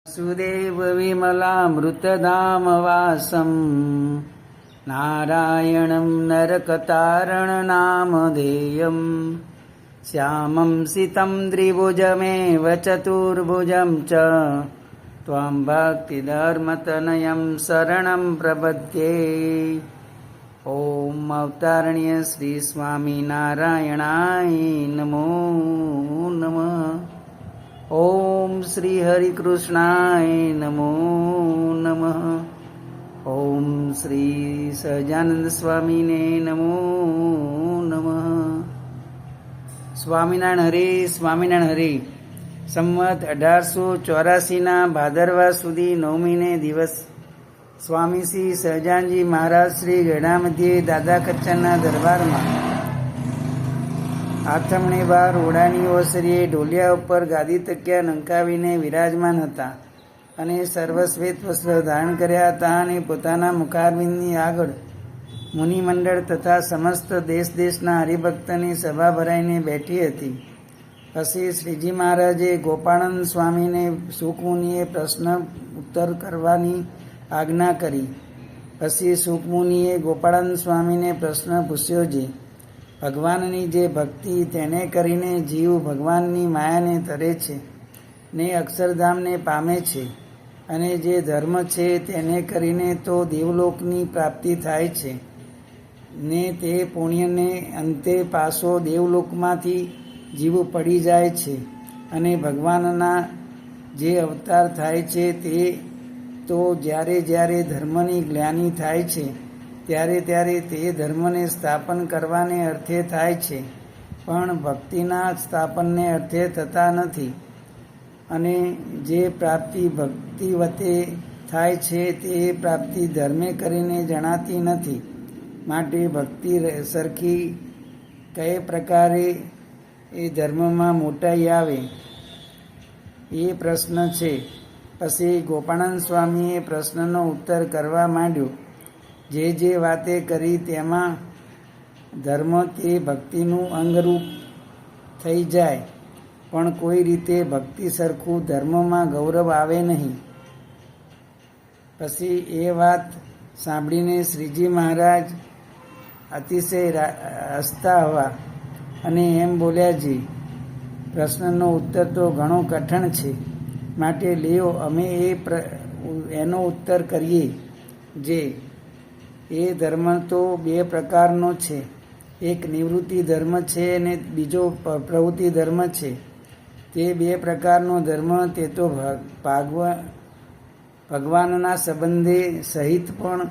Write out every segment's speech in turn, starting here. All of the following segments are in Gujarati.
सुदेवविमलामृतधामवासं नारायणं नरकतारणनामधेयं श्यामं सितं द्विभुजमेव चतुर्भुजं च त्वां भक्तिधर्मतनयं शरणं प्रपद्ये। ॐ अवतारण्य श्री स्वामिनारायणाय नमो नमः। ओम श्री हरिकृष्णाय नमो नमः। ओम श्री સહજાનંદ સ્વામીને નમો નમઃ। સ્વામિનારાયણ હરે, સ્વામિનારાયણ હરે। સંવત 1884ના ભાદરવા સુદી નવમીને દિવસ સ્વામી શ્રી સહજાનંદજી મહારાજ શ્રી ગઢા મધ્યે દાદા કચ્ચરના દરબારમાં આથમણે બાર ઓડાની ઓસરીએ ઢોલિયા ઉપર ગાદી તકિયા નંકાવીને વિરાજમાન હતા અને સર્વશ્વેત વસ્ત્ર ધારણ કર્યા હતા અને પોતાના મુખારવિંદની આગળ મુનિમંડળ તથા સમસ્ત દેશ દેશના હરિભક્તની સભા ભરાઈને બેઠી હતી। પછી શ્રીજી મહારાજે ગોપાળાનંદ સ્વામીને સુખમુનિએ પ્રશ્ન ઉત્તર કરવાની આજ્ઞા કરી। પછી સુખમુનિએ ગોપાળાનંદ સ્વામીને પ્રશ્ન પૂછ્યો છે, ભગવાનની જે ભક્તિ તેને કરીને જીવ ભગવાનની માયાને તરે છે ને અક્ષરધામને પામે છે, અને જે ધર્મ છે તેને કરીને તો દેવલોકની પ્રાપ્તિ થાય છે ને તે પુણ્યને અંતે પાછો દેવલોકમાંથી જીવ પડી જાય છે, અને ભગવાનના જે અવતાર થાય છે તે તો જ્યારે જ્યારે ધર્મની ગ્લાનિ થાય છે ત્યારે ત્યારે તે ધર્મને સ્થાપન કરવાને અર્થે થાય છે, પણ ભક્તિના સ્થાપનને અર્થે થતા નથી। અને જે પ્રાપ્તિ ભક્તિ વતે થાય છે તે પ્રાપ્તિ ધર્મે કરીને જણાતી નથી। માટે ભક્તિ સરખી કઈ પ્રકારે એ ધર્મમાં મોટાઈ આવે એ પ્રશ્ન છે। પછી ગોપાળાનંદ સ્વામીએ પ્રશ્નનો ઉત્તર કરવા માંડ્યો। જે વાતે કરી તેમાં ધર્મ તે ભક્તિનું અંગરૂપ થઈ જાય, પણ કોઈ રીતે ભક્તિ સરખું ધર્મમાં ગૌરવ આવે નહીં। પછી એ વાત સાંભળીને શ્રીજી મહારાજ અતિશય હસતા હવા અને એમ બોલ્યા, જી પ્રશ્નનો ઉત્તર તો ઘણો કઠણ છે, માટે લ્યો અમે એનો ઉત્તર કરીએ। જે એ ધર્મ તો બે પ્રકારનો છે, એક નિવૃત્તિ ધર્મ છે અને બીજો પ્રવૃત્તિ ધર્મ છે। તે બે પ્રકારનો ધર્મ તે તો ભગવાનના સંબંધે સહિત પણ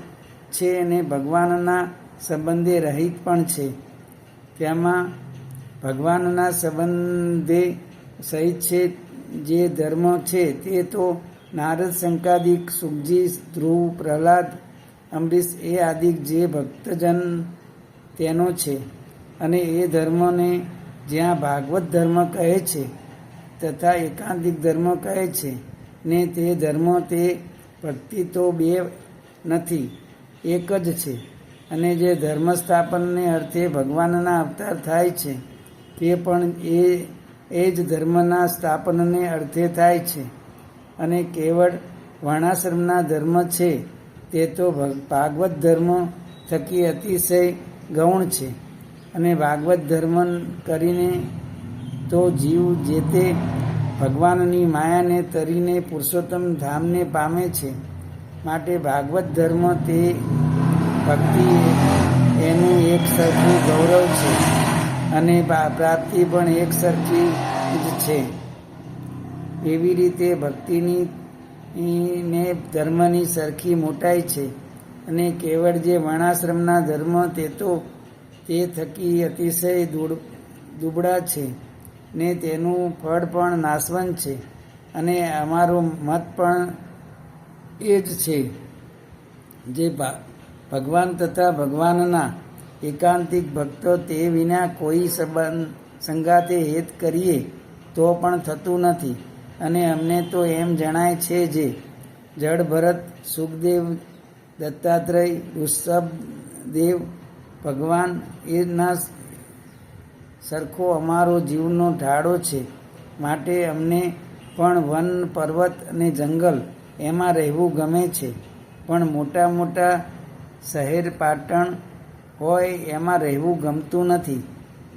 છે અને ભગવાનના સંબંધે રહિત પણ છે। તેમાં ભગવાનના સંબંધે સહિત છે જે ધર્મ છે તે તો નારદ શંકાદિક સુખજી ધ્રુવ પ્રહલાદ અંબરીશ એ આદિક જે ભક્તજન તેનો છે, અને એ ધર્મને જ્યાં ભાગવત ધર્મ કહે છે તથા એકાંતિક ધર્મ કહે છે ને તે ધર્મ તે ભક્તિ તો બે નથી, એક જ છે। અને જે ધર્મ સ્થાપનને અર્થે ભગવાનના અવતાર થાય છે તે પણ એ જ ધર્મના સ્થાપનને અર્થે થાય છે। અને કેવળ વર્ણાશ્રમના ધર્મ છે તે તો ભાગવત ધર્મ થકી અતિશય ગૌણ છે, અને ભાગવત ધર્મ કરીને તો જીવ જે તે ભગવાનની માયાને તરીને પુરુષોત્તમ ધામને પામે છે। માટે ભાગવત ધર્મ તે ભક્તિ એનું એક સરખું ગૌરવ છે, અને પ્રાપ્તિ પણ એક સરખી જ છે। એવી રીતે ભક્તિની ને ધર્મની સરખી મોટાઈ છે, અને કેવળ જે વર્ણાશ્રમના ધર્મ તે તો તે થકી અતિશય દુબળા છે ને તેનું ફળ પણ નાશવંત છે। અને અમારો મત પણ એ જ છે। જે ભગવાન તથા ભગવાનના એકાંતિક ભક્તો તે વિના કોઈ સંગાતે હેત કરીએ તો પણ થતું નથી। અને અમને તો એમ જણાય છે જે જડ ભરત સુખદેવ દત્તાત્રેય ઋષભદેવ ભગવાન એના સરખો અમારો જીવનો ઢાળો છે। માટે અમને પણ વન પર્વત અને જંગલ એમાં રહેવું ગમે છે. પણ મોટા મોટા શહેર પાટણ હોય એમાં રહેવું ગમતું નથી.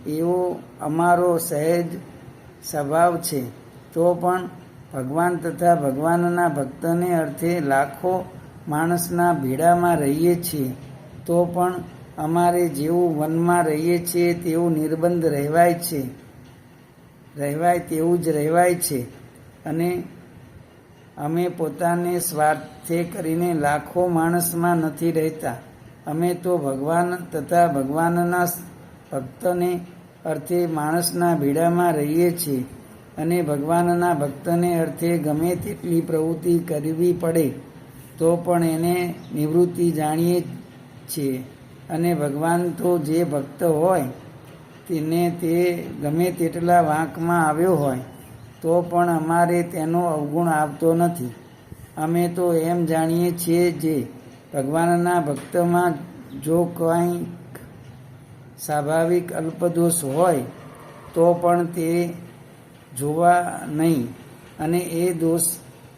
એવો અમારો સહેજ સ્વભાવ છે. તો પણ ભગવાન તથા ભગવાનના ભક્તને અર્થે લાખો માણસના ભેડામાં રહીએ છીએ. તો પણ અમારે જેવું વનમાં રહીએ છીએ તેવું નિર્બંધ રહેવાય તેવું જ રહેવાય છે. અને અમે પોતાને સ્વાર્થે કરીને લાખો માણસમાં નથી રહેતા. અમે તો ભગવાન તથા ભગવાનના ભક્તને અર્થે માણસના ભેડામાં રહીએ છીએ. અને ભગવાનના ભક્તને અર્થે ગમે તેટલી પ્રવૃત્તિ કરવી પડે તો પણ એને નિવૃત્તિ જાણીએ છીએ. અને ભગવાન તો જે ભક્ત હોય તેને તે ગમે તેટલા વાંકમાં આવ્યો હોય તો પણ અમારે તેનો અવગુણ આવતો નથી. અમે તો એમ જાણીએ છીએ જે ભગવાનના ભક્તમાં જો કંઈક સ્વાભાવિક અલ્પદોષ હોય તો પણ તે જોવા નહીં. અને એ દોષ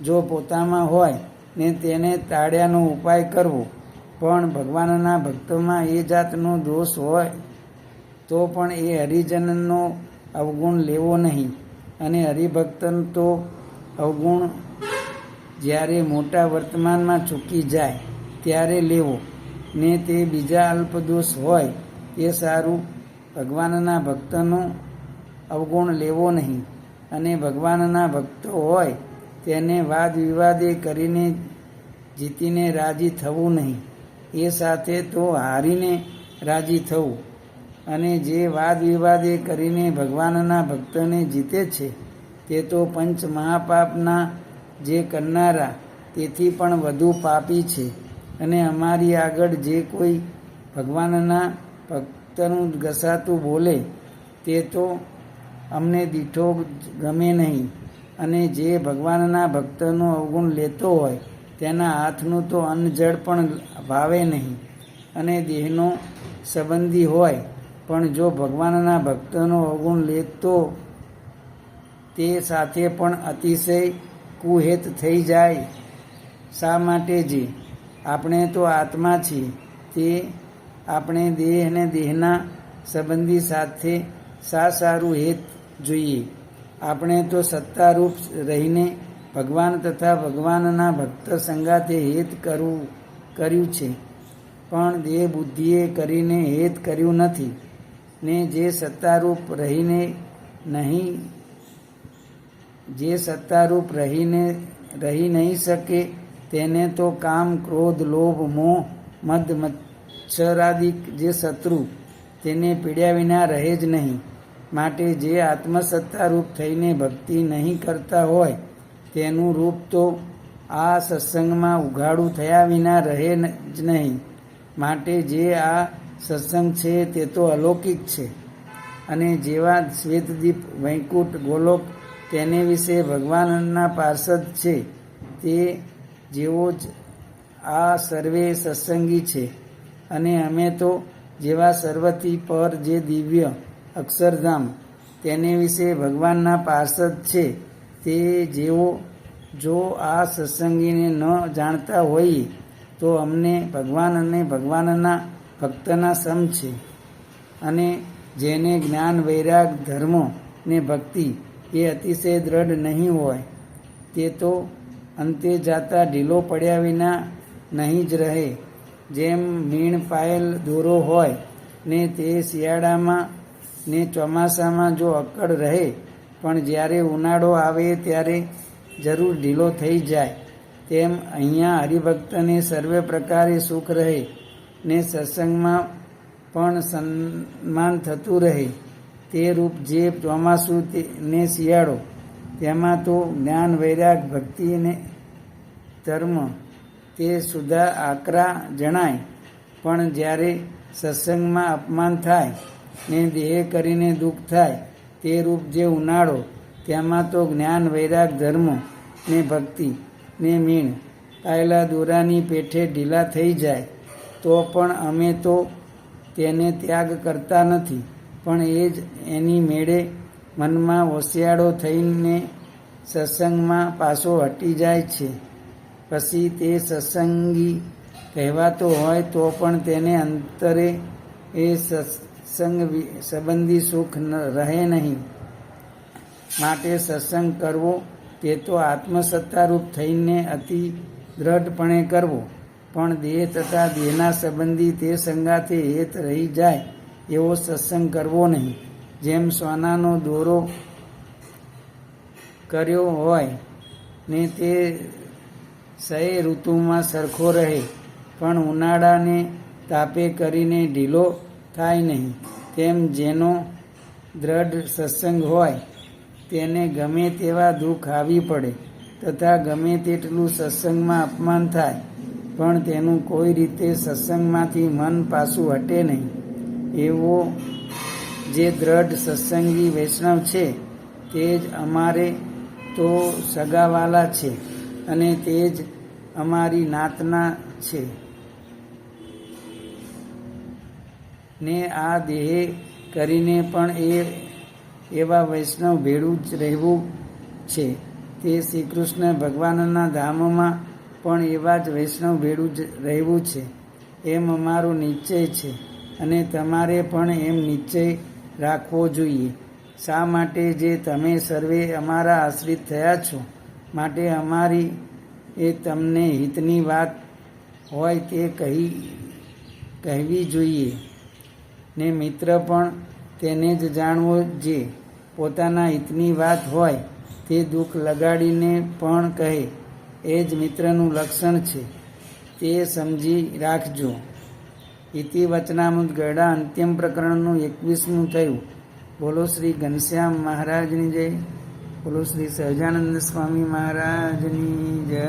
જો પોતામાં હોય ને તેને ટાળ્યાનો ઉપાય કરવો. પણ ભગવાનના ભક્તમાં એ જાતનો દોષ હોય તો પણ એ હરિજનનો અવગુણ લેવો નહીં. અને હરિભક્ત તો અવગુણ જ્યારે મોટા વર્તમાનમાં ચૂકી જાય ત્યારે લેવો ને તે બીજા અલ્પદોષ હોય એ સારું. ભગવાનના ભક્તનો અવગુણ લેવો નહીં. અને ભગવાનના ભક્તો હોય તેને વાદ વિવાદે કરીને જીતીને રાજી થવું નહીં. એ સાથે તો હારીને રાજી થવું. અને જે વાદ વિવાદે કરીને ભગવાનના ભક્તને જીતે છે તે તો પંચ મહાપાપના જે કરનારા તેથી પણ વધુ પાપી છે. અને અમારી આગળ જે કોઈ ભગવાનના ભક્તનું ઘસાતું બોલે તે તો અમને દીઠો ગમે નહીં. અને જે ભગવાનના ભક્તનો અવગુણ લેતો હોય તેના હાથનું તો અન્ન જળ પણ ભાવે નહીં. અને દેહનો સંબંધી હોય પણ જો ભગવાનના ભક્તનો અવગુણ લેતો તે સાથે પણ અતિશય કુહેત થઈ જાય. શા માટે? જે આપણે તો આત્મા છીએ તે આપણે દેહ અને દેહના સંબંધી સાથે સારું હેત જોઈએ. આપણે તો સત્તારૂપ રહીને ભગવાન તથા ભગવાનના ભક્ત સંગાથે હેત કર્યું છે. પણ દેહ બુદ્ધિએ કરીને હેત કર્યું નથી. ને જે સત્તારૂપ રહી નહીં શકે તેને તો કામ ક્રોધ લોભ મોહ મદ મચ્છરાદિક જે શત્રુ તેને પીડ્યા વિના રહે જ નહીં. માટે જે આત્મસત્તારૂપ થઈને ભક્તિ નહીં કરતા હોય તેનું રૂપ તો આ સત્સંગમાં ઉઘાડું થયા વિના રહે જ નહીં. માટે જે આ સત્સંગ છે તે તો અલૌકિક છે. અને જેવા શ્વેતદીપ વૈકુંઠ ગોલોક તેને વિશે ભગવાનના પાર્ષદ છે તે જેવો જ આ સર્વે સત્સંગી છે. અને અમે તો જેવા સર્વથી પર જે દિવ્ય અક્ષરધામ તેને વિશે ભગવાનના પાર્ષદ છે તે જેવો જો આ સત્સંગીને ન જાણતા હોઈએ તો અમને ભગવાન અને ભગવાનના ભક્તના સમ છે. અને જેને જ્ઞાન વૈરાગ ધર્મ ને ભક્તિ એ અતિશય દ્રઢ નહીં હોય તે તો અંતે જાતા ઢીલો પડ્યા વિના નહીં જ રહે. જેમ મીણ પાયેલ દોરો હોય ને તે શિયાળામાં ને ચોમાસામાં જો અક્કડ રહે પણ જ્યારે ઉનાળો આવે ત્યારે જરૂર ઢીલો થઈ જાય તેમ અહીંયા હરિભક્તને સર્વે પ્રકારે સુખ રહે ને સત્સંગમાં પણ સન્માન થતું રહે. તે રૂપ જે ચોમાસું ને શિયાળો તેમાં તો જ્ઞાન વૈરાગ ભક્તિ અને ધર્મ તે સુધા આકરા જણાય. પણ જ્યારે સત્સંગમાં અપમાન થાય ને દેહ કરીને દુઃખ થાય તે રૂપ જે ઉનાળો તેમાં તો જ્ઞાન વૈરાગ ધર્મ ને ભક્તિ ને મીણ પાયેલા દોરાની પેઠે ઢીલા થઈ જાય તો પણ અમે તો તેને ત્યાગ કરતા નથી. પણ એ જ એની મેળે મનમાં ઓશિયાળો થઈને સત્સંગમાં પાછો હટી જાય છે. પછી તે સત્સંગી કહેવાતો હોય તો પણ તેને અંતરે એ સત્સંગ સંબંધી સુખ રહે નહીં. માટે સત્સંગ કરવો તે તો આત્મસત્તારૂપ થઈને અતિ દ્રઢપણે કરવો, પણ દેહ તથા દેહના સંબંધી તે સંગાથે હેત રહી જાય એવો સત્સંગ કરવો નહીં. જેમ સોનાનો દોરો કર્યો હોય ને તે સહે ઋતુમાં સરખો રહે, પણ ઉનાળાને તાપે કરીને ઢીલો થાય નહીં. તેમ જેનો દ્રઢ સત્સંગ હોય તેને ગમે તેવા દુઃખ આવી પડે તથા ગમે તેટલું સત્સંગમાં અપમાન થાય, પણ તેનું કોઈ રીતે સત્સંગમાંથી મન પાછું હટે નહીં. એવો જે દ્રઢ સત્સંગી વૈષ્ણવ છે તે જ અમારે તો સગાવાલા છે અને તે જ અમારી નાતના છે ને આ દેહે કરીને પણ એવા વૈષ્ણવ ભેળું જ રહેવું છે. તે શ્રી કૃષ્ણ ભગવાનના ધામમાં પણ એવા જ વૈષ્ણવ ભેળું જ રહેવું છે એમ અમારો નિશ્ચય છે અને તમારે પણ એમ નિશ્ચય રાખવો જોઈએ. શા માટે? જે તમે સર્વે અમારા આશ્રિત થયા છો, માટે અમારી એ તમને હિતની વાત હોય તે કહેવી જોઈએ ને મિત્ર પણ તેને જ જાણવો જે પોતાના હિતની વાત હોય તે દુઃખ લગાડીને પણ કહે એ જ મિત્રનું લક્ષણ છે. તે સમજી રાખજો. ઇતિ વચનામૃત ગરડા અંત્યમ પ્રકરણનું 21મું થયું. બોલો શ્રી ઘનશ્યામ મહારાજની જય. બોલો શ્રી સહજાનંદ સ્વામી મહારાજની જય.